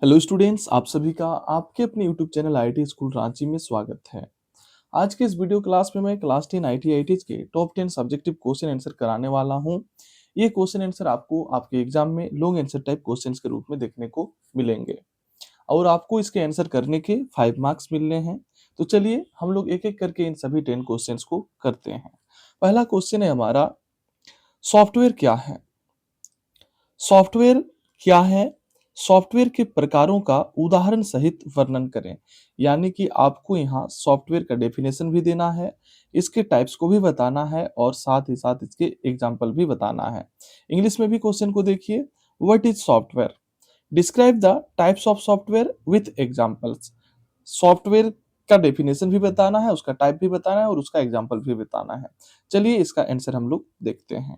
Hello students, आप सभी का आपके अपने YouTube channel IT school Ranchi में स्वागत है। आज के इस वीडियो क्लास में मैं क्लास 10 आईटीआईटीज के टॉप 10 सब्जेक्टिव क्वेश्चन आंसर कराने वाला हूं। ये क्वेश्चन आंसर आपको आपके एग्जाम में लॉन्ग आंसर टाइप क्वेश्चंस के रूप में देखने को मिलेंगे और आपको इसके आंसर करने के 5 मार्क्स मिलने हैं। तो चलिए हम लोग एक एक करके इन सभी 10 क्वेश्चंस को करते हैं। पहला क्वेश्चन है हमारा, सॉफ्टवेयर क्या है? सॉफ्टवेयर क्या है? सॉफ्टवेयर के प्रकारों का उदाहरण सहित वर्णन करें। यानी कि आपको यहाँ सॉफ्टवेयर का डेफिनेशन भी देना है, इसके टाइप्स को भी बताना है और साथ ही साथ इसके एग्जाम्पल भी बताना है। इंग्लिश में भी क्वेश्चन को देखिए, what is software? Describe the types of software with examples. Software का डेफिनेशन भी बताना है, उसका टाइप भी बताना है और उसका एग्जाम्पल भी बताना है। चलिए इसका आंसर हम लोग देखते हैं।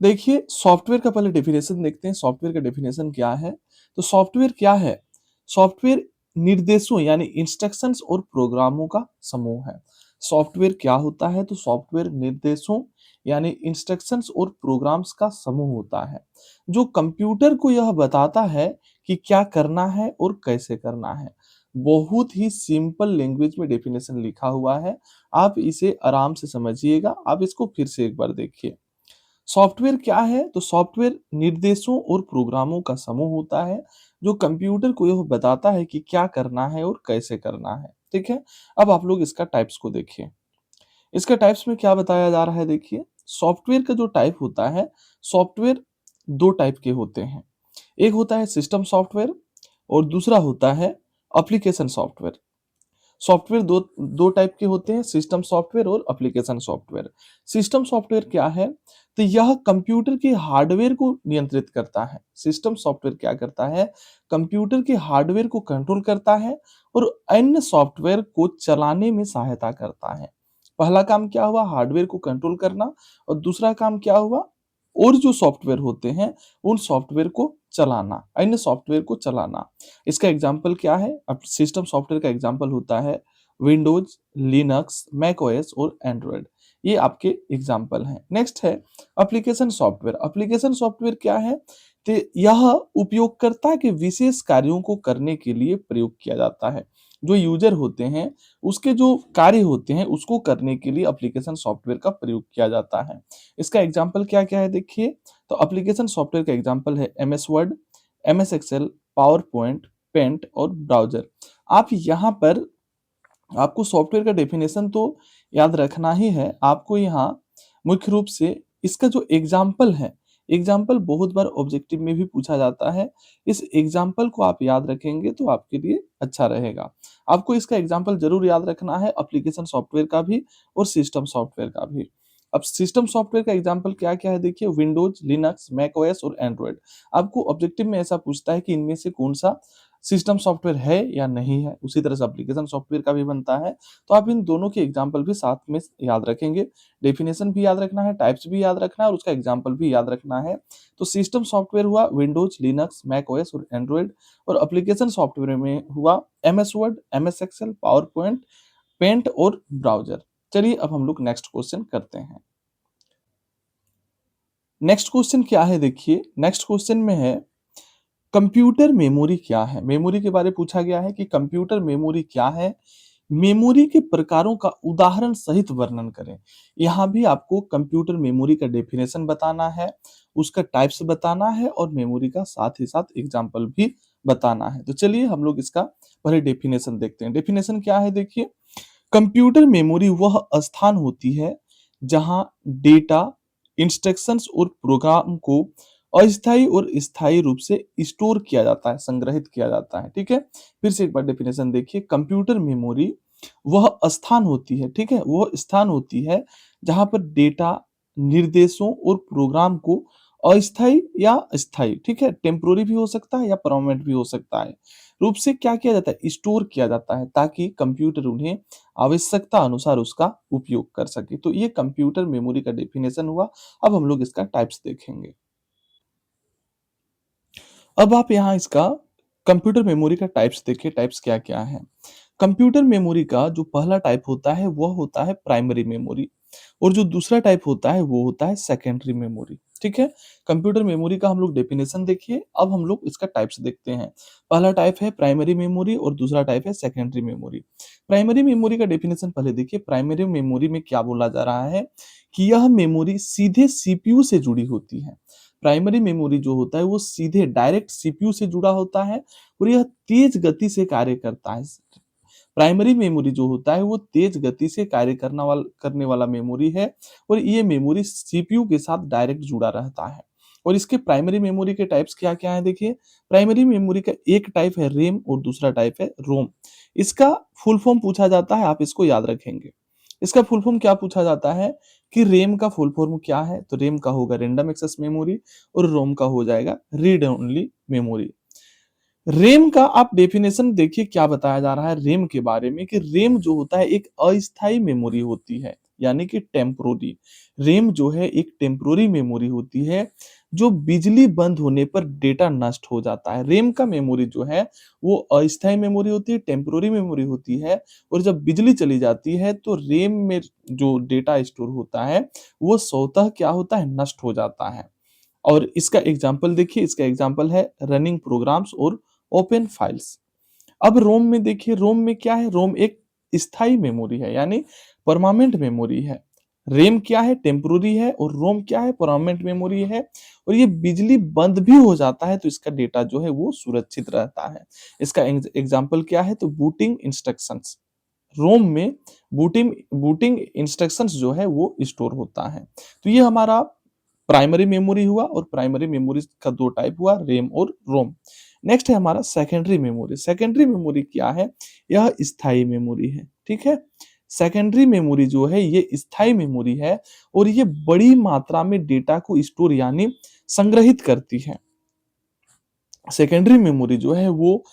देखिए सॉफ्टवेयर का पहले डेफिनेशन देखते हैं। सॉफ्टवेयर का डेफिनेशन क्या है? तो सॉफ्टवेयर क्या है? सॉफ्टवेयर निर्देशों यानी इंस्ट्रक्शंस और प्रोग्रामों का समूह है। सॉफ्टवेयर क्या होता है? तो सॉफ्टवेयर निर्देशों यानी इंस्ट्रक्शंस और प्रोग्राम्स का समूह होता है जो कंप्यूटर को यह बताता है कि क्या करना है और कैसे करना है। बहुत ही सिंपल लैंग्वेज में डेफिनेशन लिखा हुआ है, आप इसे आराम से समझिएगा। आप इसको फिर से एक बार देखिए। सॉफ्टवेयर क्या है? तो सॉफ्टवेयर निर्देशों और प्रोग्रामों का समूह होता है जो कंप्यूटर को यह बताता है कि क्या करना है और कैसे करना है। ठीक है, अब आप लोग इसका टाइप्स को देखिए। इसका टाइप्स में क्या बताया जा रहा है, देखिए। सॉफ्टवेयर का जो टाइप होता है, सॉफ्टवेयर दो टाइप के होते हैं। एक होता है सिस्टम सॉफ्टवेयर और दूसरा होता है एप्लीकेशन सॉफ्टवेयर। सॉफ्टवेयर दो दो टाइप के होते हैं, सिस्टम सॉफ्टवेयर और एप्लीकेशन सॉफ्टवेयर। सिस्टम सॉफ्टवेयर क्या है? तो यह कंप्यूटर के हार्डवेयर को नियंत्रित करता है। सिस्टम सॉफ्टवेयर क्या करता है? कंप्यूटर के हार्डवेयर को कंट्रोल करता है और अन्य सॉफ्टवेयर को चलाने में सहायता करता है। पहला काम क्या हुआ? हार्डवेयर को कंट्रोल करना। और दूसरा काम क्या हुआ? और जो सॉफ्टवेयर होते हैं उन सॉफ्टवेयर को चलाना, अन्य सॉफ्टवेयर को चलाना। इसका एग्जाम्पल क्या है? अब सिस्टम सॉफ्टवेयर का एग्जाम्पल होता है विंडोज, लिनक्स, मैक ओएस और एंड्रॉयड। ये आपके एग्जाम्पल हैं। नेक्स्ट है एप्लीकेशन सॉफ्टवेयर। एप्लीकेशन सॉफ्टवेयर क्या है? तो यह उपयोगकर्ता के विशेष कार्यों को करने के लिए प्रयोग किया जाता है। जो यूजर होते हैं उसके जो कार्य होते हैं उसको करने के लिए एप्लीकेशन सॉफ्टवेयर का प्रयोग किया जाता है। इसका एग्जाम्पल क्या क्या है, देखिए। तो एप्लीकेशन सॉफ्टवेयर का एग्जाम्पल है MS Word, MS Excel, PowerPoint, paint और ब्राउजर। आप यहाँ पर आपको सॉफ्टवेयर का डेफिनेशन तो याद रखना ही है। आपको यहाँ मुख्य रूप से इसका जो एग्जाम्पल है, एग्जाम्पल बहुत बार ऑब्जेक्टिव में भी पूछा जाता है। इस एग्जाम्पल को आप याद रखेंगे तो आपके लिए अच्छा रहेगा। आपको इसका एग्जाम्पल जरूर याद रखना है, एप्लीकेशन सॉफ्टवेयर का भी और सिस्टम सॉफ्टवेयर का भी। अब सिस्टम सॉफ्टवेयर का एग्जाम्पल क्या क्या है, देखिए। विंडोज, लिनक्स, मैक ओएस और एंड्रॉयड। आपको ऑब्जेक्टिव में ऐसा पूछता है कि इनमें से कौन सा सिस्टम सॉफ्टवेयर है या नहीं है। उसी तरह से एप्लीकेशन सॉफ्टवेयर का भी बनता है। तो आप इन दोनों के एग्जाम्पल भी साथ में याद रखेंगे। डेफिनेशन भी याद रखना है, टाइप्स भी याद रखना है और उसका एग्जाम्पल भी याद रखना है। तो सिस्टम सॉफ्टवेयर हुआ विंडोज, लिनक्स, मैक ओएस और एंड्रॉयड। और एप्लीकेशन सॉफ्टवेयर में हुआ MS Word, MS Excel, PowerPoint, paint और ब्राउजर। चलिए अब हम लोग नेक्स्ट क्वेश्चन करते हैं। नेक्स्ट क्वेश्चन क्या है, देखिए। नेक्स्ट क्वेश्चन में है कंप्यूटर मेमोरी क्या है। मेमोरी के बारे में पूछा गया है कि कंप्यूटर मेमोरी क्या है, मेमोरी के प्रकारों का उदाहरण सहित वर्णन करें। यहाँ भी आपको कंप्यूटर मेमोरी का डेफिनेशन बताना है, उसका टाइप्स बताना है और मेमोरी का साथ ही साथ एग्जाम्पल भी बताना है। तो चलिए हम लोग इसका पहले डेफिनेशन देखते हैं। डेफिनेशन क्या है, देखिए। कंप्यूटर मेमोरी वह स्थान होती है जहां डेटा, इंस्ट्रक्शंस और प्रोग्राम को अस्थायी और स्थायी रूप से स्टोर किया जाता है, संग्रहित किया जाता है। ठीक है, फिर से एक बार डेफिनेशन देखिए। कंप्यूटर मेमोरी वह स्थान होती है, ठीक है, वह स्थान होती है जहां पर डेटा, निर्देशों और प्रोग्राम को अस्थायी या स्थायी, ठीक है, टेम्पोररी भी हो सकता है या परमानेंट भी हो सकता है, रूप से क्या किया जाता है, स्टोर किया जाता है, ताकि कंप्यूटर उन्हें आवश्यकता अनुसार उसका उपयोग कर सके। तो ये कंप्यूटर मेमोरी का डेफिनेशन हुआ। अब हम लोग इसका टाइप्स देखेंगे। अब आप यहाँ इसका कंप्यूटर मेमोरी का टाइप्स देखिए, टाइप्स क्या क्या है। कंप्यूटर मेमोरी का जो पहला टाइप होता है वह होता है प्राइमरी मेमोरी और जो दूसरा टाइप होता है वो होता है सेकेंडरी मेमोरी। ठीक है? कंप्यूटर मेमोरी का हम लोग डेफिनेशन देखिए, अब हम लोग इसका टाइप्स देखते हैं। पहला टाइप है प्राइमरी मेमोरी और दूसरा टाइप है सेकेंडरी मेमोरी। प्राइमरी मेमोरी का डेफिनेशन पहले देखिए, प्राइमरी मेमोरी में क्या बोला जा रहा है कि यह मेमोरी सीधे सीपीयू से जुड़ी होती है। प्राइमरी मेमोरी जो होता है वो सीधे डायरेक्ट सीपीयू से जुड़ा होता है और यह तेज गति से कार्य करता है। प्राइमरी मेमोरी जो होता है वो तेज गति से कार्य करने वाला मेमोरी है और ये मेमोरी सीपीयू के साथ डायरेक्ट जुड़ा रहता है। और इसके प्राइमरी मेमोरी के टाइप्स क्या-क्या हैं देखिए, प्राइमरी मेमोरी का एक टाइप है रैम और दूसरा टाइप है रोम। इसका फुल फॉर्म पूछा जाता है, आप इसको याद रखेंगे। इसका फुल फॉर्म क्या पूछा जाता है कि रैम का फुल फॉर्म क्या है? तो रैम का होगा रैंडम एक्सेस मेमोरी और रोम का हो जाएगा रीड ओनली मेमोरी। रैम का आप डेफिनेशन देखिए क्या बताया जा रहा है रैम के बारे में कि रैम जो होता है एक अस्थायी मेमोरी होती है, यानी कि टेम्पोररी। रैम जो है एक टेम्पोररी मेमोरी होती है जो बिजली बंद होने पर डेटा नष्ट हो जाता है। रैम का मेमोरी जो है वो अस्थायी मेमोरी होती है, टेम्पोररी मेमोरी होती है और जब बिजली चली जाती है तो रैम में जो डेटा स्टोर होता है वो स्वतः क्या होता है, नष्ट हो जाता है। और इसका एग्जाम्पल देखिए, इसका एग्जाम्पल है रनिंग प्रोग्राम्स और ओपन फाइल्स। अब रोम में देखिए, रोम में क्या है, रोम एक स्थायी मेमोरी है यानी परमानेंट मेमोरी है। रैम क्या है, टेम्पोररी है और रोम क्या है, परमानेंट मेमोरी है और ये बिजली बंद भी हो जाता है तो इसका डेटा जो है वो सुरक्षित रहता है। इसका एग्जाम्पल क्या है, तो बूटिंग इंस्ट्रक्शंस। रोम में बूटिंग बूटिंग इंस्ट्रक्शंस जो है वो स्टोर होता है। तो ये हमारा प्राइमरी मेमोरी हुआ और प्राइमरी मेमोरी का दो टाइप हुआ, रैम और रोम। नेक्स्ट है हमारा सेकेंडरी मेमोरी। सेकेंडरी मेमोरी क्या है, यह स्थायी मेमोरी है, ठीक है। सेकेंडरी मेमोरी जो है ये स्थायी मेमोरी है और ये बड़ी मात्रा में डेटा को स्टोर यानी संग्रहित करती है। सेकेंडरी मेमोरी जो है वो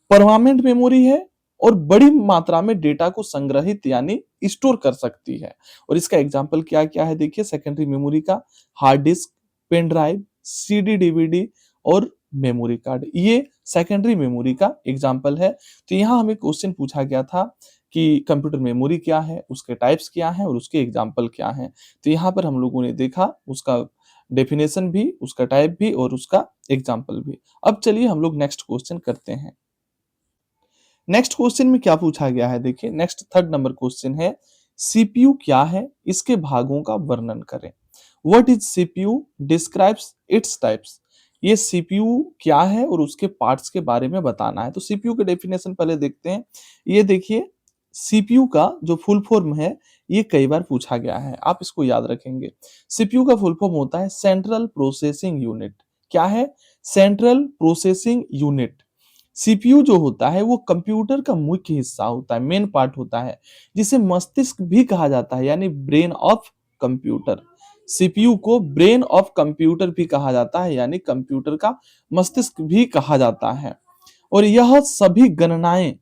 परमानेंट मेमोरी है और बड़ी मात्रा में डेटा को संग्रहित यानी स्टोर कर सकती है। और इसका एग्जाम्पल क्या क्या है देखिए, सेकेंडरी मेमोरी का hard disk, pen drive, CD DVD और मेमोरी कार्ड, ये सेकेंडरी मेमोरी का एग्जाम्पल है। तो यहाँ हमें क्वेश्चन पूछा गया था कि कंप्यूटर मेमोरी क्या है, उसके टाइप्स क्या हैं और उसके एग्जाम्पल क्या हैं। तो यहाँ पर हम लोगों ने देखा उसका डेफिनेशन भी, उसका टाइप भी और उसका एग्जाम्पल भी। अब चलिए हम लोग नेक्स्ट क्वेश्चन करते हैं। नेक्स्ट क्वेश्चन में क्या पूछा गया है देखिए, नेक्स्ट थर्ड नंबर क्वेश्चन है सीपीयू क्या है, इसके भागों का वर्णन करें। What is CPU, describes its types. ये सीपीयू क्या है और उसके पार्ट्स के बारे में बताना है। तो सीपीयू के डेफिनेशन पहले देखते हैं। ये देखिए, सीपीयू का जो फुल फॉर्म है ये कई बार पूछा गया है, आप इसको याद रखेंगे। सीपीयू का फुल फॉर्म होता है सेंट्रल प्रोसेसिंग यूनिट। क्या है, सेंट्रल प्रोसेसिंग यूनिट। सीपीयू जो होता है वो कंप्यूटर का मुख्य हिस्सा होता है, मेन पार्ट होता है, जिसे मस्तिष्क भी कहा जाता है यानी ब्रेन ऑफ कंप्यूटर। सीपीयू को ब्रेन ऑफ कंप्यूटर भी कहा जाता है यानी कंप्यूटर का मस्तिष्क भी कहा जाता है। और यह सभी गणनाएं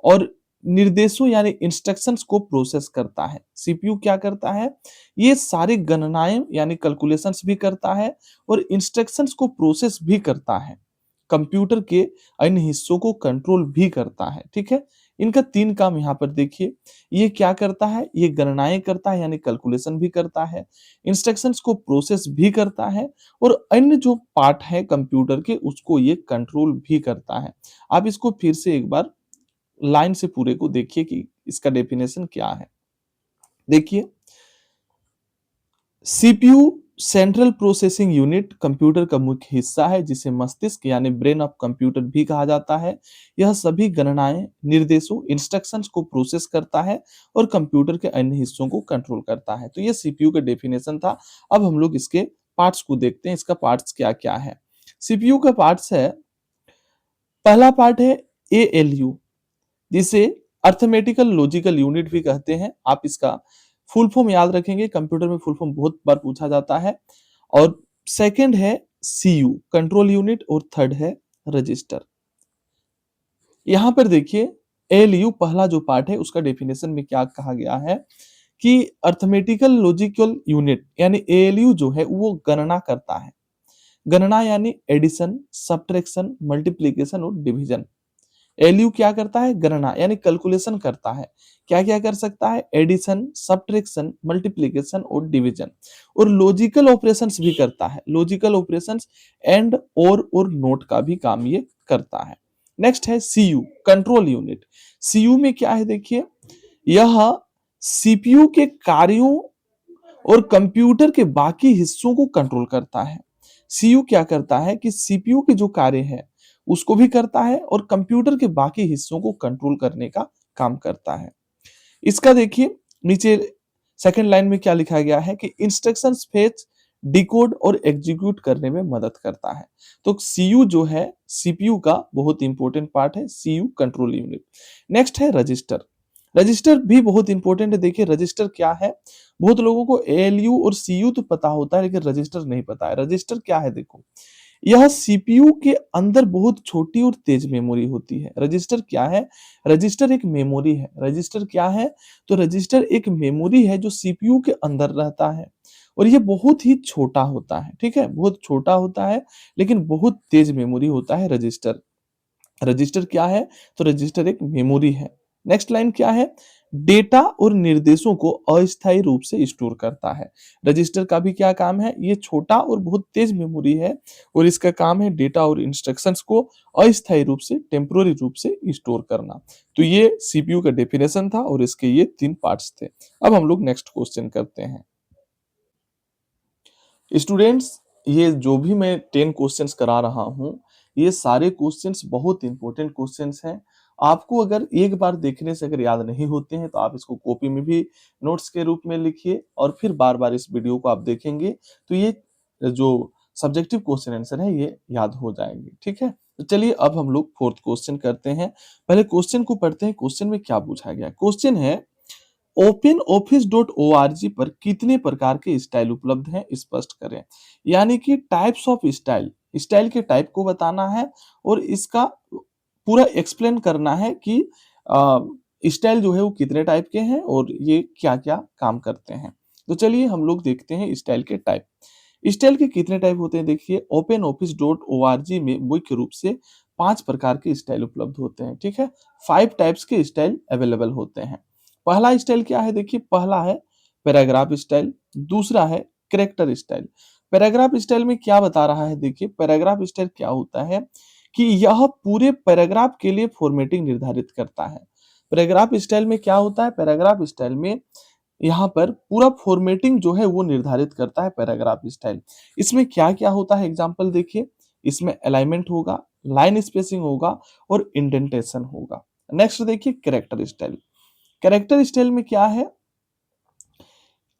और निर्देशों यानी इंस्ट्रक्शंस को प्रोसेस करता है। सीपीयू क्या करता है, ये सारी गणनाएं यानी कैलकुलेशंस भी करता है और इंस्ट्रक्शंस को प्रोसेस भी करता है। कंप्यूटर के अन्य हिस्सों को कंट्रोल भी करता है, ठीक है। इनका तीन काम यहाँ पर देखिए, ये क्या करता है, ये गणनाएं करता है यानी कैलकुलेशन भी करता है, इंस्ट्रक्शंस को प्रोसेस भी करता है और अन्य जो पार्ट है कंप्यूटर के उसको ये कंट्रोल भी करता है। आप इसको फिर से एक बार लाइन से पूरे को देखिए कि इसका डेफिनेशन क्या है। देखिए, CPU central processing unit computer का मुख्य हिस्सा है जिसे मस्तिष्क यानी ब्रेन ऑफ कंप्यूटर भी कहा जाता है। यह सभी गणनाएं, निर्देशों, इंस्ट्रक्शंस को प्रोसेस करता है और कंप्यूटर के अन्य हिस्सों को कंट्रोल करता है। तो ये सीपीयू का डेफिनेशन था। अब हम लोग इसके पार्ट्स को देखते हैं, इसका पार्ट्स क्या-क्या है। सीपीयू का पार्ट्स है, पहला पार्ट है एएलयू, जिसे अर्थमेटिकल लॉजिकल यूनिट भी कहते हैं। आप इसका फुल फॉर्म याद रखेंगे, कंप्यूटर में फुल फॉर्म बहुत बार पूछा जाता है। और सेकंड है सीयू, कंट्रोल यूनिट और थर्ड है रजिस्टर। यहां पर देखिए, एलयू पहला जो पार्ट है उसका डेफिनेशन में क्या कहा गया है कि अर्थमेटिकल लॉजिकल यूनिट यानी एएलयू जो है वो गणना करता है। गणना यानी एडिशन, सब्ट्रैक्शन, मल्टीप्लिकेशन और डिवीजन। एलयू क्या करता है? गणना यानी कैलकुलेशन करता है। क्या-क्या कर सकता है? एडिशन, सब्ट्रैक्शन, मल्टीप्लिकेशन और डिवीजन। और लॉजिकल ऑपरेशंस भी करता है। लॉजिकल ऑपरेशंस एंड और नोट का भी काम ये करता है। नेक्स्ट है सीयू, कंट्रोल यूनिट। सीयू में क्या है देखिए, यह सीपीयू के कार्यों और कंप्यूटर के बाकी हिस्सों को कंट्रोल करता है। सीयू क्या करता है कि सीपीयू के जो कार्य है उसको भी करता है और कंप्यूटर के बाकी हिस्सों को कंट्रोल करने का काम करता है। इसका देखिए नीचे सेकंड लाइन में क्या लिखा गया है कि इंस्ट्रक्शंस फेच, डिकोड और एग्जीक्यूट करने में मदद करता है। तो सीयू जो है सीपीयू का बहुत इंपॉर्टेंट पार्ट है, सीयू कंट्रोल यूनिट। नेक्स्ट है रजिस्टर। रजिस्टर भी बहुत इंपॉर्टेंट है। देखिए रजिस्टर क्या है, बहुत लोगों को एएलयू और सीयू तो पता होता है लेकिन रजिस्टर नहीं पता है। रजिस्टर क्या है देखो, यह सीपीयू के अंदर बहुत छोटी और तेज मेमोरी होती है। रजिस्टर क्या है? रजिस्टर एक मेमोरी है। रजिस्टर क्या है? तो रजिस्टर एक मेमोरी है जो सीपीयू के अंदर रहता है और ये बहुत ही छोटा होता है, ठीक है? बहुत छोटा होता है लेकिन बहुत तेज मेमोरी होता है रजिस्टर। रजिस्टर क्या है? तो रजिस्टर एक मेमोरी है। नेक्स्ट लाइन क्या है? डेटा और निर्देशों को अस्थायी रूप से स्टोर करता है। रजिस्टर का भी क्या काम है? ये छोटा और बहुत तेज मेमोरी है और इसका काम है डेटा और इंस्ट्रक्शंस को अस्थायी रूप से, टेम्पररी रूप से स्टोर करना। तो ये सीपीयू का डेफिनेशन था और इसके ये 3 पार्ट्स थे। अब हम लोग नेक्स्ट क्वेश्चन करते हैं। स्टूडेंट्स, ये जो भी मैं 10 क्वेश्चंस करा रहा हूँ, ये सारे क्वेश्चंस बहुत इंपॉर्टेंट क्वेश्चंस हैं। आपको अगर एक बार देखने से अगर याद नहीं होते हैं तो आप इसको कॉपी में भी नोट्स के रूप में लिखिए और फिर बार-बार इस वीडियो को आप देखेंगे तो ये जो सब्जेक्टिव क्वेश्चन आंसर है ये याद हो जाएंगे, ठीक है? तो चलिए अब हम लोग 4th क्वेश्चन करते हैं। पहले क्वेश्चन को पढ़ते हैं, क्वेश्चन में क्या पूछा गया है? क्वेश्चन है ओपन ऑफिस डॉट org पर कितने प्रकार के स्टाइल उपलब्ध हैं स्पष्ट करें। यानी कि टाइप्स ऑफ स्टाइल, स्टाइल के टाइप को बताना है और इसका पूरा एक्सप्लेन करना है कि स्टाइल जो है वो कितने टाइप के हैं और ये क्या-क्या काम करते हैं। तो चलिए हम लोग देखते हैं स्टाइल के टाइप। स्टाइल के कितने टाइप होते हैं देखिए, ओपन ऑफिस डॉट org में मुख्य रूप से 5 प्रकार के स्टाइल उपलब्ध होते हैं, ठीक है? 5 टाइप्स के स्टाइल अवेलेबल होते हैं। पहला स्टाइल क्या है देखिए, पहला है पैराग्राफ स्टाइल, दूसरा है कैरेक्टर स्टाइल। पैराग्राफ स्टाइल में क्या बता रहा है देखिए, पैराग्राफ स्टाइल क्या होता है कि यह पूरे पैराग्राफ के लिए फॉर्मेटिंग निर्धारित करता है। पैराग्राफ स्टाइल में क्या होता है? पैराग्राफ स्टाइल में यहाँ पर पूरा फॉर्मेटिंग जो है वो निर्धारित करता है पैराग्राफ स्टाइल। इसमें क्या-क्या होता है एग्जांपल देखिए, इसमें अलाइनमेंट होगा, लाइन स्पेसिंग होगा और इंडेंटेशन होगा। नेक्स्ट देखिए कैरेक्टर स्टाइल। कैरेक्टर स्टाइल में क्या है?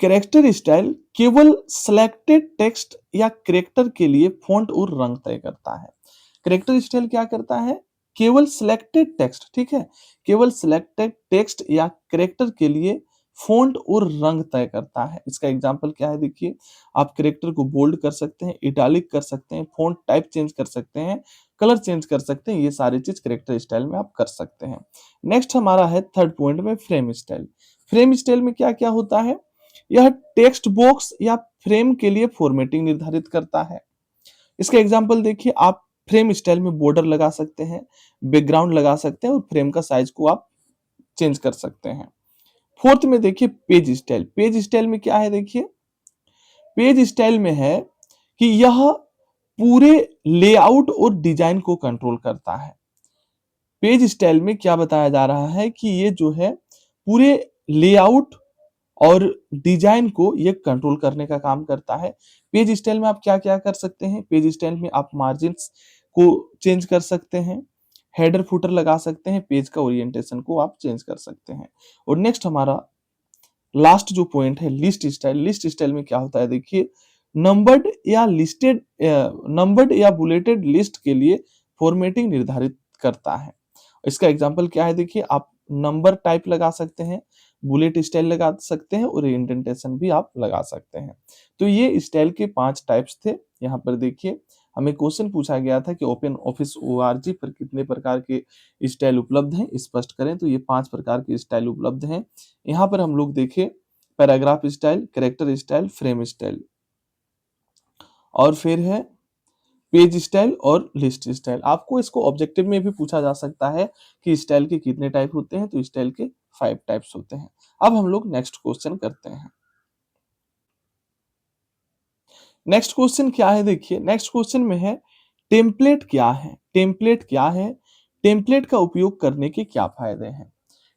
कैरेक्टर स्टाइल केवल सिलेक्टेड टेक्स्ट या कैरेक्टर के लिए फ़ॉन्ट और रंग तय करता है। कैरेक्टर स्टाइल क्या करता है? केवल सिलेक्टेड टेक्स्ट, ठीक है? केवल सिलेक्टेड टेक्स्ट या कैरेक्टर के लिए फ़ॉन्ट और रंग तय करता है। इसका एग्जांपल क्या है देखिए, आप कैरेक्टर को बोल्ड कर सकते हैं, इटैलिक कर सकते हैं, फ़ॉन्ट टाइप चेंज कर सकते हैं, कलर चेंज कर सकते हैं, ये सारी चीज़ कैरेक्टर स्टाइल में आप कर सकते हैं। नेक्स्ट हमारा है थर्ड पॉइंट में फ्रेम स्टाइल। फ्रेम स्टाइल में क्या-क्या होता है? यह टेक्स्ट बॉक्स या फ्रेम के लिए फॉर्मेटिंग निर्धारित करता है। इसका एग्जांपल देखिए, आप फ्रेम स्टाइल में बॉर्डर लगा सकते हैं, बैकग्राउंड लगा सकते हैं और फ्रेम का साइज को आप चेंज कर सकते हैं। फोर्थ में देखिए पेज स्टाइल। पेज स्टाइल में क्या है देखिए, पेज स्टाइल में है कि यह पूरे लेआउट और डिजाइन को कंट्रोल करता है। पेज स्टाइल में क्या बताया जा रहा है कि ये जो है पूरे लेआउट और डिजाइन को ये कंट्रोल करने का काम करता है। पेज स्टाइल में आप क्या-क्या कर सकते हैं? पेज स्टाइल में आप मार्जिन्स को चेंज कर सकते हैं, हेडर फुटर लगा सकते हैं, पेज का ओरिएंटेशन को आप चेंज कर सकते हैं। और नेक्स्ट हमारा लास्ट जो पॉइंट है लिस्ट स्टाइल। लिस्ट स्टाइल में क्या होता है देखिए, नंबर्ड या बुलेटेड लिस्ट के लिए फॉर्मेटिंग निर्धारित करता है। इसका एग्जांपल क्या है देखिए, आप नंबर टाइप लगा सकते हैं, बुलेट स्टाइल लगा सकते हैं और इंडेंटेशन भी आप लगा सकते हैं। तो ये स्टाइल के 5 टाइप्स थे। यहाँ पर देखिए हमें क्वेश्चन पूछा गया था कि ओपन ऑफिस org पर कितने प्रकार के स्टाइल उपलब्ध हैं स्पष्ट करें, तो ये 5 प्रकार के स्टाइल उपलब्ध हैं। यहाँ पर हम लोग देखें paragraph style, character style, frame style और फिर है पेज स्टाइल और लिस्ट स्टाइल। आपको इसको ऑब्जेक्टिव में भी पूछा जा सकता है कि स्टाइल के कितने टाइप होते हैं, तो स्टाइल के 5 टाइप्स होते हैं। अब हम लोग नेक्स्ट क्वेश्चन करते हैं। नेक्स्ट क्वेश्चन क्या है देखिए, नेक्स्ट क्वेश्चन में है टेम्पलेट क्या है? टेम्पलेट क्या है? टेम्पलेट का उपयोग करने के क्या फायदे हैं?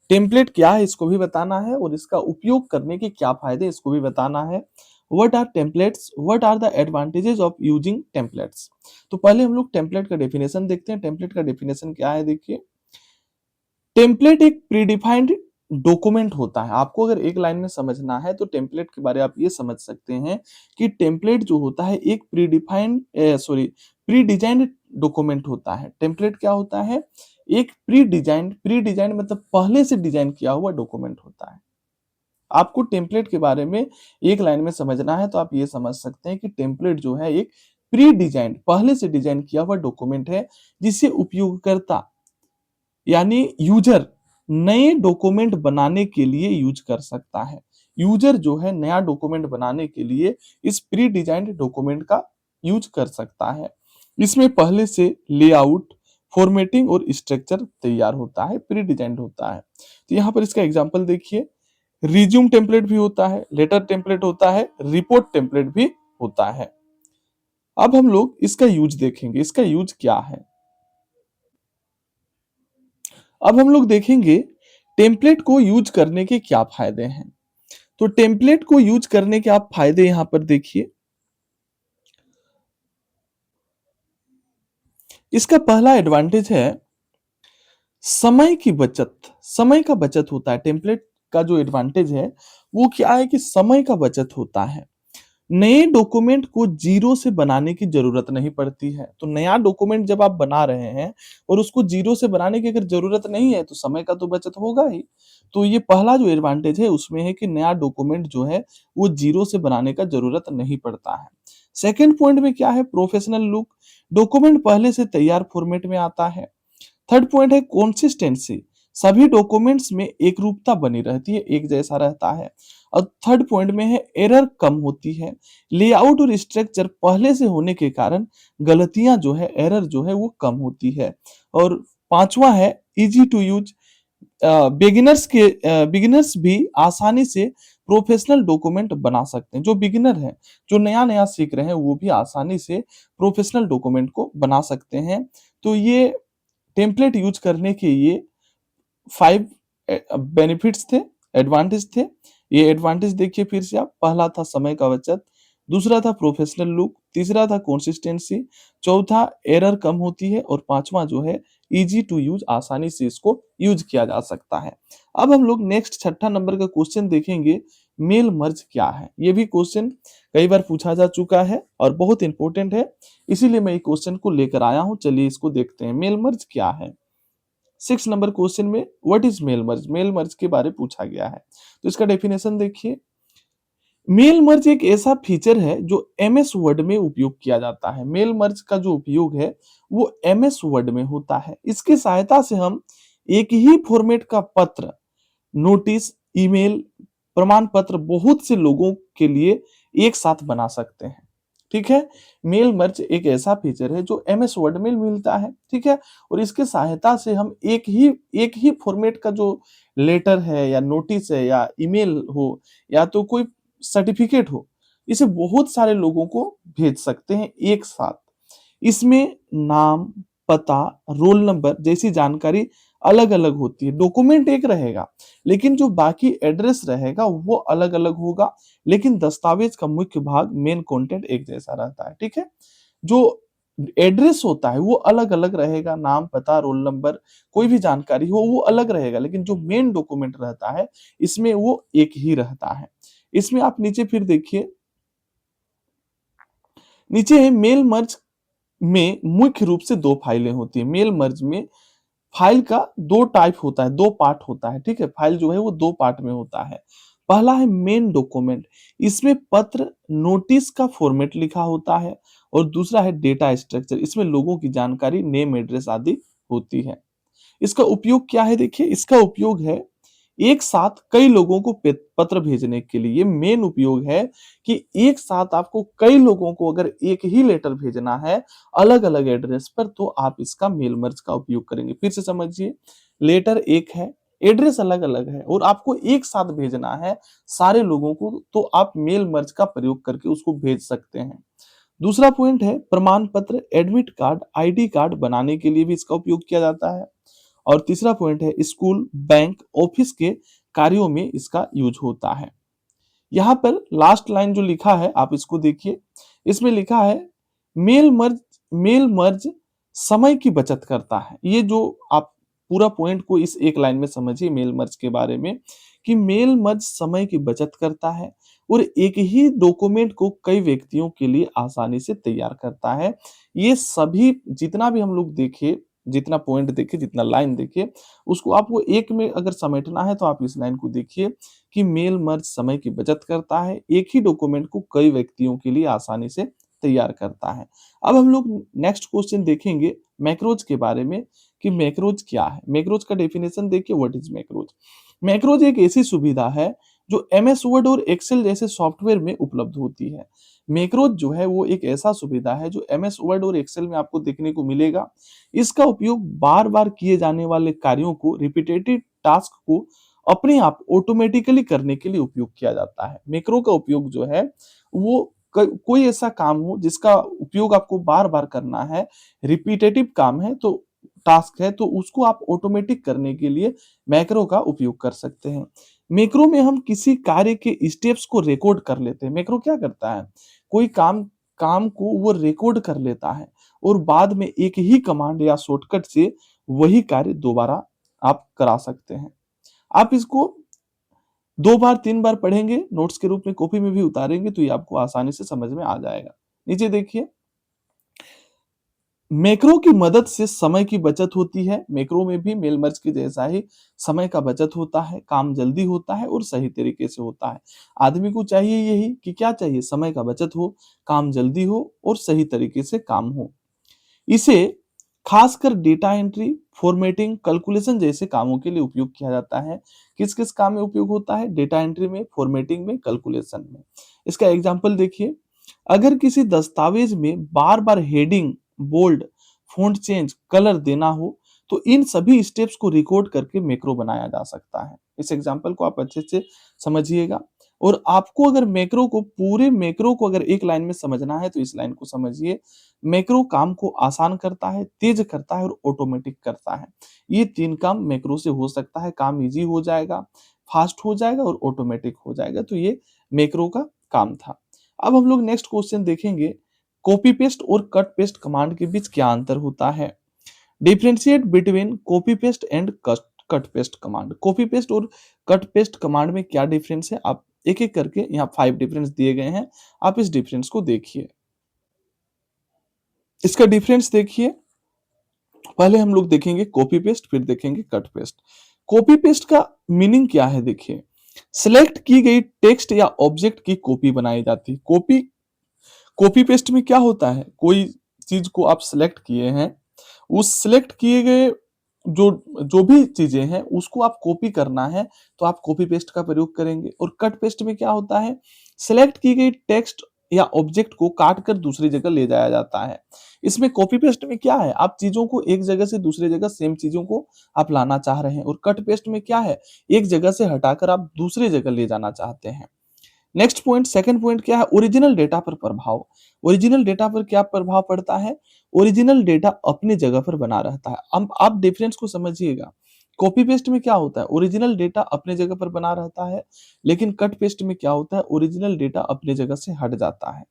टेम्पलेट क्या है इसको भी बताना है और इसका उपयोग करने के क्या फायदे इसको भी बताना है। What are templates? What are the advantages of using templates? तो पहले हम लोग टेम्पलेट का डेफिनेशन देखते हैं। टेम्पलेट का डेफिनेशन क्या है देखिए, टेम्पलेट एक प्रीडिफाइंड डॉक्यूमेंट होता है। आपको अगर एक लाइन में समझना है तो टेम्पलेट के बारे में आप ये समझ सकते हैं कि टेम्पलेट जो होता है एक प्री डिजाइंड डॉक्यूमेंट होता है। टेम्पलेट क्या होता है? एक प्री डिजाइंड मतलब पहले से डिजाइन किया हुआ डॉक्यूमेंट होता है। आपको टेम्पलेट के बारे में एक लाइन में समझना है तो आप ये समझ सकते हैं कि टेम्पलेट जो है एक प्री डिजाइंड पहले से डिजाइन किया हुआ डॉक्यूमेंट है, जिसे उपयोगकर्ता यानी यूजर नए डॉक्यूमेंट बनाने के लिए यूज कर सकता है। यूजर जो है नया डॉक्यूमेंट बनाने के लिए इस प्री डिजाइंड डॉक्यूमेंट का यूज कर सकता है। इसमें पहले से लेआउट, फॉर्मेटिंग और स्ट्रक्चर तैयार होता है, प्री डिजाइंड होता है। तो यहाँ पर इसका एग्जांपल देखिए, रिज्यूम टेम्पलेट भी होता है, लेटर टेम्पलेट होता है, रिपोर्ट टेम्पलेट भी होता है। अब हम लोग इसका यूज देखेंगे, इसका यूज क्या है। अब हम लोग देखेंगे टेम्पलेट को यूज करने के क्या फायदे हैं। तो टेम्पलेट को यूज करने के आप फायदे यहां पर देखिए। इसका पहला एडवांटेज है समय की बचत। समय का बचत होता है। टेम्पलेट का जो एडवांटेज है वो क्या है कि समय का बचत होता है। नए डॉक्यूमेंट को जीरो से बनाने की जरूरत नहीं पड़ती है। तो नया डॉक्यूमेंट जब आप बना रहे हैं और उसको जीरो से बनाने की अगर जरूरत नहीं है तो समय का तो बचत होगा ही। तो ये पहला जो एडवांटेज है उसमें है कि नया डॉक्यूमेंट जो है वो जीरो से बनाने का जरूरत नहीं पड़ता है। सेकेंड पॉइंट में क्या है, प्रोफेशनल लुक। डॉक्यूमेंट पहले से तैयार फॉर्मेट में आता है। थर्ड पॉइंट है कंसिस्टेंसी। सभी डॉक्यूमेंट्स में एक रूपता बनी रहती है, एक जैसा रहता है। और थर्ड पॉइंट में है एरर कम होती है। लेआउट और स्ट्रक्चर पहले से होने के कारण गलतियां जो है, एरर जो है वो कम होती है। और पांचवा है इजी टू यूज। बिगिनर्स भी आसानी से प्रोफेशनल डॉक्यूमेंट बना सकते हैं। जो बिगिनर हैं, जो नया नया सीख रहे हैं, वो भी आसानी से प्रोफेशनल डॉक्यूमेंट को बना सकते हैं। तो ये टेम्पलेट यूज करने के ये 5 बेनिफिट्स थे, एडवांटेज थे। ये एडवांटेज देखिए फिर से आप, पहला था समय का बचत, दूसरा था प्रोफेशनल लुक, तीसरा था कंसिस्टेंसी, चौथा एरर कम होती है और पांचवा जो है इजी टू यूज, आसानी से इसको यूज किया जा सकता है। अब हम लोग नेक्स्ट छठा नंबर का क्वेश्चन देखेंगे, मेल मर्ज क्या है। ये भी क्वेश्चन कई बार पूछा जा चुका है और बहुत इंपॉर्टेंट है, इसीलिए मैं ये क्वेश्चन को लेकर आया हूं। चलिए इसको देखते हैं, मेल मर्ज क्या है। 6 नंबर क्वेश्चन में what is mail merge, mail merge के बारे में पूछा गया है। तो इसका डेफिनेशन देखिए, मेल मर्ज एक ऐसा फीचर है जो एमएस वर्ड में उपयोग किया जाता है। मेल मर्ज का जो उपयोग है वो एमएस वर्ड में होता है। इसकी सहायता से हम एक ही फॉर्मेट का पत्र, नोटिस, ईमेल, प्रमाण पत्र बहुत से लोगों के लिए एक साथ बना सकते हैं। ठीक है, मेल मर्ज एक ऐसा फीचर है जो एमएस वर्ड में मिलता है। ठीक है, और इसके सहायता से हम एक ही फॉर्मेट का जो लेटर है या नोटिस है या ईमेल हो या तो कोई सर्टिफिकेट हो, इसे बहुत सारे लोगों को भेज सकते हैं एक साथ। इसमें नाम, पता, रोल नंबर जैसी जानकारी अलग अलग होती है। डॉक्यूमेंट एक रहेगा लेकिन जो बाकी एड्रेस रहेगा वो अलग अलग होगा, लेकिन दस्तावेज का मुख्य भाग, मेन कंटेंट एक जैसा रहता है। ठीक है, जो एड्रेस होता है वो अलग अलग रहेगा, नाम, पता, रोल नंबर, कोई भी जानकारी हो वो अलग रहेगा, लेकिन जो मेन डॉक्यूमेंट रहता है इसमें वो एक ही रहता है। इसमें आप नीचे फिर देखिए, नीचे है मेल मर्ज में मुख्य रूप से दो फाइलें होती है। मेल मर्ज में फाइल का दो टाइप होता है, दो पार्ट होता है। ठीक है, फाइल जो है वो दो पार्ट में होता है। पहला है मेन डॉक्यूमेंट, इसमें पत्र, नोटिस का फॉर्मेट लिखा होता है। और दूसरा है डेटा स्ट्रक्चर, इसमें लोगों की जानकारी, नेम, एड्रेस आदि होती है। इसका उपयोग क्या है देखिए, इसका उपयोग है एक साथ कई लोगों को पत्र भेजने के लिए ये मेन उपयोग है कि एक साथ आपको कई लोगों को अगर एक ही लेटर भेजना है अलग अलग एड्रेस पर, तो आप इसका मेल मर्ज का उपयोग करेंगे। फिर से समझिए, लेटर एक है, एड्रेस अलग अलग है और आपको एक साथ भेजना है सारे लोगों को, तो आप मेल मर्ज का प्रयोग करके उसको भेज सकते हैं। दूसरा पॉइंट है प्रमाण पत्र, एडमिट कार्ड, आईडी कार्ड बनाने के लिए भी इसका उपयोग किया जाता है। और तीसरा पॉइंट है स्कूल, बैंक, ऑफिस के कार्यों में इसका यूज होता है। यहाँ पर लास्ट लाइन जो लिखा है आप इसको देखिए, इसमें लिखा है मेल मर्ज, मेल मर्ज समय की बचत करता है। ये जो आप पूरा पॉइंट को इस एक लाइन में समझिए मेल मर्ज के बारे में, कि मेल मर्ज समय की बचत करता है और एक ही डॉक्यूमेंट को कई व्यक्तियों के लिए आसानी से तैयार करता है। ये सभी जितना भी हम लोग देखे, जितना पॉइंट देखे, जितना लाइन देखे, उसको आपको एक में अगर समेटना है तो आप इस लाइन को देखिए कि मेल मर्ज समय की बचत करता है, एक ही डॉक्यूमेंट को कई व्यक्तियों के लिए आसानी से तैयार करता है। अब हम लोग नेक्स्ट क्वेश्चन देखेंगे मैक्रोज के बारे में कि मैक्रोज क्या है। मैक्रोज का डेफिनेशन देखिए, व्हाट इज मैक्रोज। मैक्रोज एक ऐसी सुविधा है जो एमएस वर्ड और एक्सेल जैसे सॉफ्टवेयर में उपलब्ध होती है। मैक्रोज जो है वो एक ऐसा सुविधा है जो एमएस वर्ड और एक्सेल में आपको देखने को मिलेगा। इसका उपयोग बार बार किए जाने वाले कार्यों को, रिपीटेटिव टास्क को अपने आप ऑटोमेटिकली करने के लिए उपयोग किया जाता है। मैक्रो का उपयोग जो है वो कोई ऐसा काम हो जिसका उपयोग आपको बार बार करना है, रिपीटेटिव काम है, तो टास्क है, तो उसको आप ऑटोमेटिक करने के लिए मैक्रो का उपयोग कर सकते हैं। मैक्रो में हम किसी कार्य के स्टेप्स को रिकॉर्ड कर लेते हैं। मैक्रो क्या करता है, कोई काम काम को वो रिकॉर्ड कर लेता है और बाद में एक ही कमांड या शॉर्टकट से वही कार्य दोबारा आप करा सकते हैं। आप इसको 2 बार 3 बार पढ़ेंगे, नोट्स के रूप में कॉपी में भी उतारेंगे तो ये आपको आसानी से समझ में आ जाएगा। नीचे देखिए, मैक्रो की मदद से समय की बचत होती है। मैक्रो में भी मेल मर्ज के जैसा ही समय का बचत होता है, काम जल्दी होता है और सही तरीके से होता है। आदमी को चाहिए यही कि क्या चाहिए, समय का बचत हो, काम जल्दी हो और सही तरीके से काम हो। इसे खासकर डेटा एंट्री, फॉर्मेटिंग, कैलकुलेशन जैसे कामों के लिए उपयोग किया जाता है। किस किस काम में उपयोग होता है, डेटा एंट्री में, फॉर्मेटिंग में, कैलकुलेशन में। इसका एग्जांपल देखिए, अगर किसी दस्तावेज में बार बार heading, bold, font change, colour देना हो तो इन सभी स्टेप्स को रिकॉर्ड करके मैक्रो बनाया जा सकता है। इस एग्जांपल को आप अच्छे से समझिएगा। और आपको अगर मैक्रो को, पूरे मैक्रो को अगर एक लाइन में समझना है तो इस लाइन को समझिए। मैक्रो काम को आसान करता है, तेज करता है और ऑटोमेटिक करता है। ये 3 काम मैक्रो से हो सकता है, काम ईजी हो जाएगा, फास्ट हो जाएगा और ऑटोमेटिक हो जाएगा। तो ये मैक्रो का काम था। अब हम लोग नेक्स्ट क्वेश्चन देखेंगे, कॉपी पेस्ट और कट पेस्ट कमांड के बीच क्या अंतर होता है। Differentiate between copy paste and cut paste command. Copy paste और कट पेस्ट कमांड में क्या डिफरेंस है, आप एक एक करके, यहाँ 5 डिफरेंस दिए गए हैं, आप इस डिफरेंस को देखिए। इसका डिफरेंस देखिए, पहले हम लोग देखेंगे कॉपी पेस्ट, फिर देखेंगे कट पेस्ट। कॉपी पेस्ट का मीनिंग क्या है देखिए, सिलेक्ट की गई टेक्स्ट या ऑब्जेक्ट की कॉपी बनाई जाती है। कॉपी कॉपी पेस्ट में क्या होता है, कोई चीज को आप सिलेक्ट किए हैं, उस सिलेक्ट किए गए जो जो भी चीजें हैं उसको आप कॉपी करना है तो आप कॉपी पेस्ट का प्रयोग करेंगे। और कट पेस्ट में क्या होता है, सिलेक्ट की गई टेक्स्ट या ऑब्जेक्ट को काट कर दूसरी जगह ले जाया जाता है। इसमें कॉपी पेस्ट में क्या है, आप चीजों को एक जगह से दूसरी जगह, सेम चीजों को आप लाना चाह रहे हैं। और कट पेस्ट में क्या है, एक जगह से हटाकर आप दूसरी जगह ले जाना चाहते हैं। नेक्स्ट पॉइंट, सेकंड पॉइंट क्या है, ओरिजिनल डेटा पर प्रभाव। ओरिजिनल डेटा पर क्या प्रभाव पड़ता है, ओरिजिनल डेटा अपनी जगह पर बना रहता है। अब आप डिफरेंस को समझिएगा। कॉपी पेस्ट में क्या होता है, ओरिजिनल डेटा अपने जगह पर बना रहता है, लेकिन कट पेस्ट में क्या होता है, ओरिजिनल डेटा अपनी जगह से हट जाता है।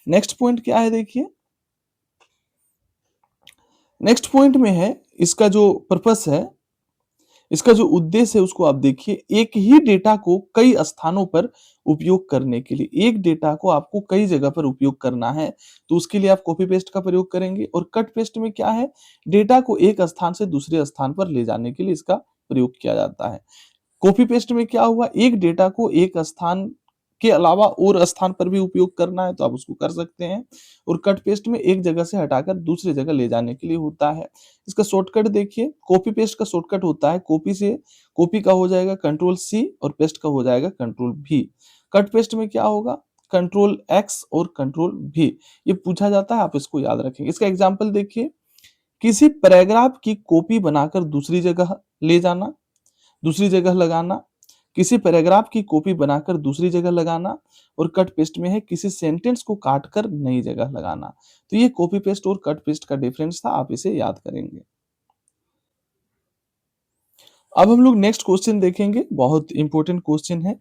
नेक्स्ट पॉइंट क्या है देखिए, नेक्स्ट पॉइंट में है इसका जो पर्पस है, इसका जो उद्देश्य है उसको आप देखिए। एक ही डेटा को कई स्थानों पर उपयोग करने के लिए, एक डेटा को आपको कई जगह पर उपयोग करना है तो उसके लिए आप कॉपी पेस्ट का प्रयोग करेंगे। और कट पेस्ट में क्या है, डेटा को एक स्थान से दूसरे स्थान पर ले जाने के लिए इसका प्रयोग किया जाता है। कॉपी पेस्ट में क्या हुआ, एक डेटा को एक स्थान के अलावा और स्थान पर भी उपयोग करना है तो आप उसको कर सकते हैं। और कट पेस्ट में एक जगह से हटाकर दूसरी जगह ले जाने के लिए होता है। इसका शॉर्टकट देखिए, कॉपी पेस्ट का शॉर्टकट होता है, कॉपी का हो जाएगा कंट्रोल सी और पेस्ट का हो जाएगा कंट्रोल भी। कट पेस्ट में क्या होगा, कंट्रोल एक्स और कंट्रोल भी। ये पूछा जाता है, आप इसको याद रखेंगे। इसका एग्जाम्पल देखिए, किसी पैराग्राफ की कॉपी बनाकर दूसरी जगह ले जाना, दूसरी जगह लगाना, किसी पैराग्राफ की कॉपी बनाकर दूसरी जगह लगाना, और कट पेस्ट में है किसी सेंटेंस को काटकर नई जगह लगाना। तो ये कॉपी पेस्ट और कट पेस्ट का डिफरेंस था, आप इसे याद करेंगे। अब हम लोग नेक्स्ट क्वेश्चन देखेंगे, बहुत इंपॉर्टेंट क्वेश्चन है।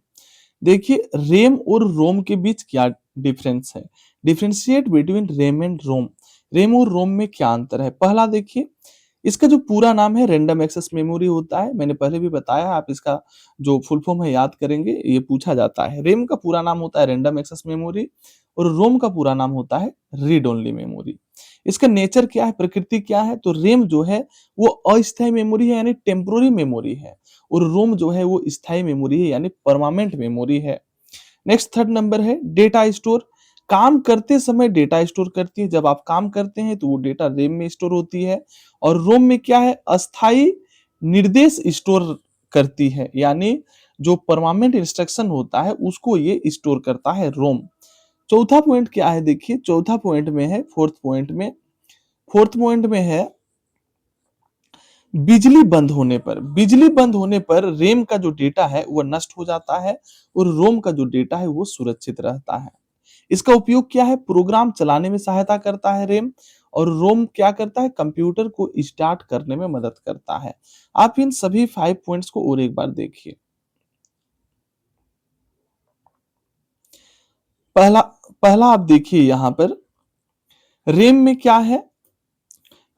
देखिए, रेम और रोम के बीच क्या डिफरेंस है। Differentiate between RAM and ROM. RAM और रोम में क्या अंतर है। पहला देखिए, इसका जो पूरा नाम है रैंडम एक्सेस मेमोरी होता है। मैंने पहले भी बताया, आप इसका जो फुल फॉर्म है याद करेंगे, ये पूछा जाता है। रेम का पूरा नाम होता है रैंडम एक्सेस मेमोरी और रोम का पूरा नाम होता है रीड ओनली मेमोरी। इसका नेचर क्या है, प्रकृति क्या है, तो रेम जो है वो अस्थायी मेमोरी है यानी टेम्पोररी मेमोरी है, और रोम जो है वो स्थायी मेमोरी है यानी परमानेंट मेमोरी है। नेक्स्ट थर्ड नंबर है डेटा स्टोर। काम करते समय डेटा स्टोर करती है, जब आप काम करते हैं तो वो डेटा रेम में स्टोर होती है। और रोम में क्या है, अस्थायी निर्देश स्टोर करती है, यानी जो परमानेंट इंस्ट्रक्शन होता है उसको ये स्टोर करता है रोम। चौथा पॉइंट क्या है, देखिए चौथा पॉइंट में है, फोर्थ पॉइंट में है बिजली बंद होने पर रेम का जो डेटा है वह नष्ट हो जाता है और रोम का जो डेटा है वो सुरक्षित रहता है। इसका उपयोग क्या है, प्रोग्राम चलाने में सहायता करता है रेम, और रोम क्या करता है, कंप्यूटर को स्टार्ट करने में मदद करता है। आप इन सभी 5 पॉइंट्स को और एक बार देखिए। पहला पहला आप देखिए यहां पर, रेम में क्या है,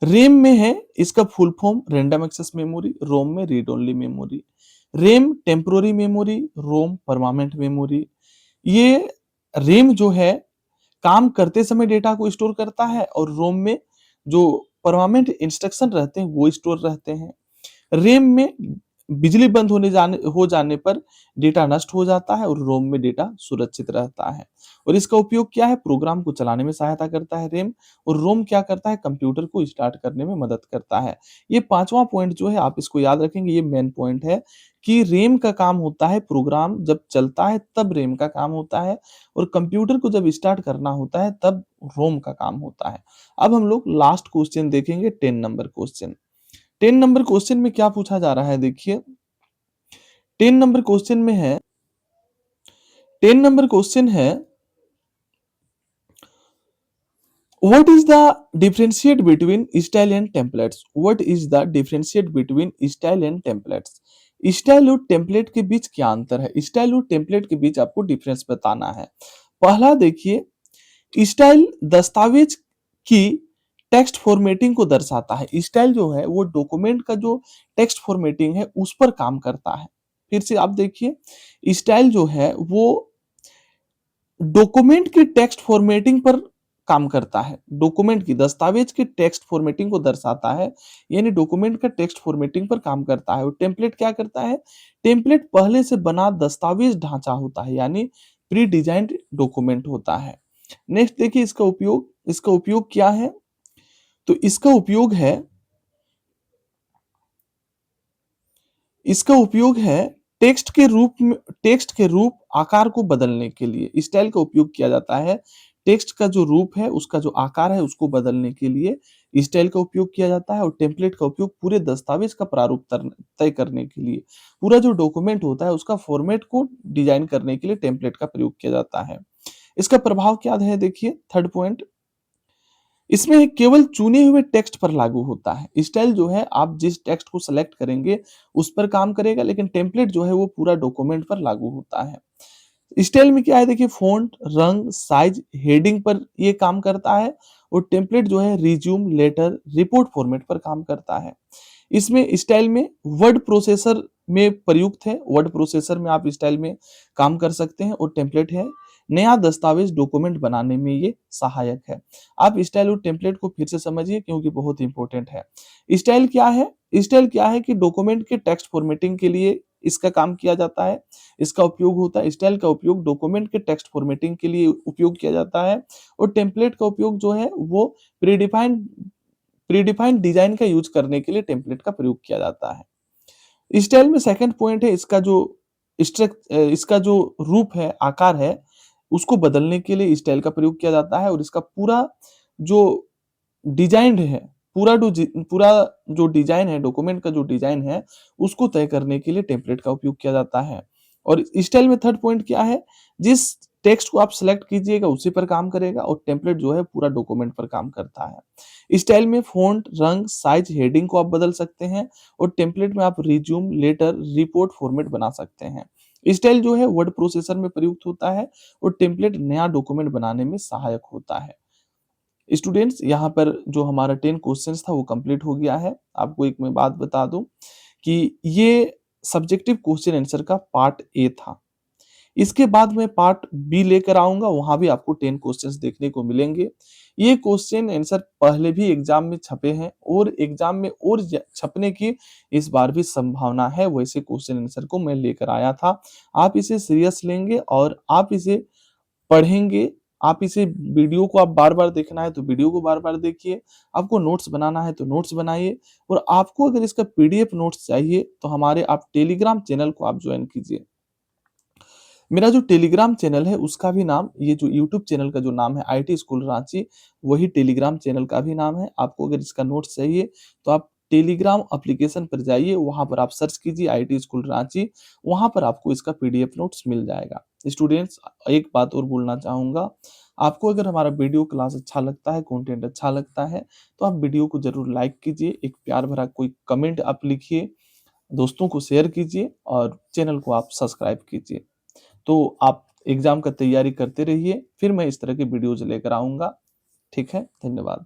रेम में है इसका full form random access memory, ROM में read only memory. RAM temporary memory, ROM permanent memory. ये रेम जो है काम करते समय डेटा को स्टोर करता है और रोम में जो परमानेंट इंस्ट्रक्शन रहते हैं वो स्टोर रहते हैं। रेम में बिजली बंद हो जाने पर डेटा नष्ट हो जाता है और रोम में डेटा सुरक्षित रहता है। और इसका उपयोग क्या है, प्रोग्राम को चलाने में सहायता करता है रेम, और रोम क्या करता है, कंप्यूटर को स्टार्ट करने में मदद करता है। ये पांचवा पॉइंट जो है आप इसको याद रखेंगे, ये मेन पॉइंट है कि रेम का काम होता है, प्रोग्राम जब चलता है तब रेम का काम होता है, और कंप्यूटर को जब स्टार्ट करना होता है तब रोम का काम होता है। अब हम लोग लास्ट क्वेश्चन देखेंगे, 10 नंबर क्वेश्चन। 10 नंबर क्वेश्चन में क्या पूछा जा रहा है, देखिए 10 नंबर क्वेश्चन में है, 10 नंबर क्वेश्चन है, what is the differentiate between style and templates? What is the differentiate between style and templates? Style और टेम्पलेट के बीच क्या अंतर है, स्टाइल और टेम्पलेट के बीच आपको डिफरेंस बताना है। पहला देखिए, स्टाइल दस्तावेज की टेक्स्ट फॉर्मेटिंग को दर्शाता है। स्टाइल जो है वो डॉक्यूमेंट का जो टेक्स्ट फॉर्मेटिंग है उस पर काम करता है। फिर से आप देखिए, स्टाइल जो है वो डॉक्यूमेंट की टेक्स्ट फॉर्मेटिंग पर काम करता है, डॉक्यूमेंट की दस्तावेज की टेक्स्ट फॉर्मेटिंग को दर्शाता है, यानी डॉक्यूमेंट का टेक्स्ट फॉर्मेटिंग पर काम करता है। और टेम्पलेट क्या करता है, टेम्पलेट पहले से बना दस्तावेज ढांचा होता है, यानी प्री डिजाइन्ड डॉक्यूमेंट होता है। नेक्स्ट देखिए इसका उपयोग क्या है, तो इसका उपयोग है टेक्स्ट के रूप आकार को बदलने के लिए स्टाइल का उपयोग किया जाता है। टेक्स्ट का जो रूप है उसका जो आकार है उसको बदलने के लिए स्टाइल का उपयोग किया जाता है, और टेम्पलेट का उपयोग पूरे दस्तावेज का प्रारूप तय करने के लिए, पूरा जो डॉक्यूमेंट होता है उसका फॉर्मेट को डिजाइन करने के लिए टेम्पलेट का प्रयोग किया जाता है। इसका प्रभाव क्या है, देखिए थर्ड पॉइंट, इसमें केवल चुने हुए टेक्स्ट पर लागू होता है। स्टाइल जो है आप जिस टेक्स्ट को सेलेक्ट करेंगे उस पर काम करेगा, लेकिन टेम्पलेट जो है वो पूरा डॉक्यूमेंट पर लागू होता है। स्टाइल में क्या है, देखिए फ़ॉन्ट, रंग, साइज, हेडिंग पर ये काम करता है, और टेम्पलेट जो है रिज्यूम, लेटर, रिपोर्ट फॉर्मेट पर काम करता है। इसमें स्टाइल में वर्ड प्रोसेसर में प्रयुक्त है, वर्ड प्रोसेसर में आप स्टाइल में काम कर सकते हैं, और टेम्पलेट है नया दस्तावेज डॉक्यूमेंट बनाने में ये सहायक है। आप स्टाइल और टेम्पलेट को फिर से समझिए क्योंकि बहुत इंपॉर्टेंट है। स्टाइल क्या है, स्टाइल क्या है कि डॉक्यूमेंट के टेक्स्ट फॉर्मेटिंग के लिए इसका काम किया जाता है, इसका उपयोग होता है। स्टाइल का उपयोग डॉक्यूमेंट के टेक्स्ट फॉर्मेटिंग के लिए उपयोग किया जाता है और टेम्पलेट का उपयोग जो है वो प्रीडिफाइंड प्रीडिफाइंड डिजाइन का यूज करने के लिए टेम्पलेट का प्रयोग किया जाता है। स्टाइल में सेकंड पॉइंट है इसका जो रूप है, आकार है, उसको बदलने के लिए स्टाइल का प्रयोग किया जाता है और इसका पूरा जो डिजाइन है, पूरा जो डिजाइन है, डॉक्यूमेंट का जो डिजाइन है, उसको तय करने के लिए टेम्पलेट का उपयोग किया जाता है। और स्टाइल में थर्ड पॉइंट क्या है, जिस टेक्स्ट को आप सेलेक्ट कीजिएगा उसी पर काम करेगा और टेम्पलेट जो है पूरा डॉक्यूमेंट पर काम करता है। स्टाइल में फ़ॉन्ट, रंग, साइज, हेडिंग को आप बदल सकते हैं और टेम्पलेट में आप रिज्यूम, लेटर, रिपोर्ट फॉर्मेट बना सकते हैं। स्टाइल जो है वर्ड प्रोसेसर में प्रयुक्त होता है और टेम्पलेट नया डॉक्यूमेंट बनाने में सहायक होता है। स्टूडेंट्स, यहाँ पर जो हमारा 10 क्वेश्चंस था वो कंप्लीट हो गया है। आपको एक मैं बात बता दूं कि ये सब्जेक्टिव क्वेश्चन आंसर का पार्ट ए था। इसके बाद मैं पार्ट बी लेकर आऊंगा, वहां भी आपको 10 क्वेश्चंस देखने को मिलेंगे। ये क्वेश्चन आंसर पहले भी एग्जाम में छपे हैं और एग्जाम में और छपने की इस बार भी संभावना है। वैसे क्वेश्चन आंसर को मैं लेकर आया था। आप इसे सीरियस लेंगे और आप इसे पढ़ेंगे, आप इसे वीडियो को आप बार-बार देखना है तो वीडियो को बार-बार देखिए, आपको नोट्स बनाना है तो नोट्स बनाइए और आपको अगर इसका पीडीएफ नोट्स चाहिए तो हमारे आप टेलीग्राम चैनल को आप जॉइन कीजिए। मेरा जो टेलीग्राम चैनल है उसका भी नाम, ये जो यूट्यूब चैनल का जो नाम है आईटी स्कूल रांची, वही टेलीग्राम चैनल का भी नाम है। आपको अगर इसका नोट्स चाहिए तो आप टेलीग्राम एप्लीकेशन पर जाइए, वहाँ पर आप सर्च कीजिए आईटी स्कूल रांची, वहाँ पर आपको इसका पीडीएफ नोट्स मिल जाएगा। स्टूडेंट्स, एक बात और बोलना चाहूँगा, आपको अगर हमारा वीडियो क्लास अच्छा लगता है, कंटेंट अच्छा लगता है, तो आप वीडियो को ज़रूर लाइक कीजिए, एक प्यार भरा कोई कमेंट आप लिखिए, दोस्तों को शेयर कीजिए और चैनल को आप सब्सक्राइब कीजिए। तो आप एग्ज़ाम का तैयारी करते रहिए, फिर मैं इस तरह की वीडियोज़ लेकर आऊँगा। ठीक है? धन्यवाद।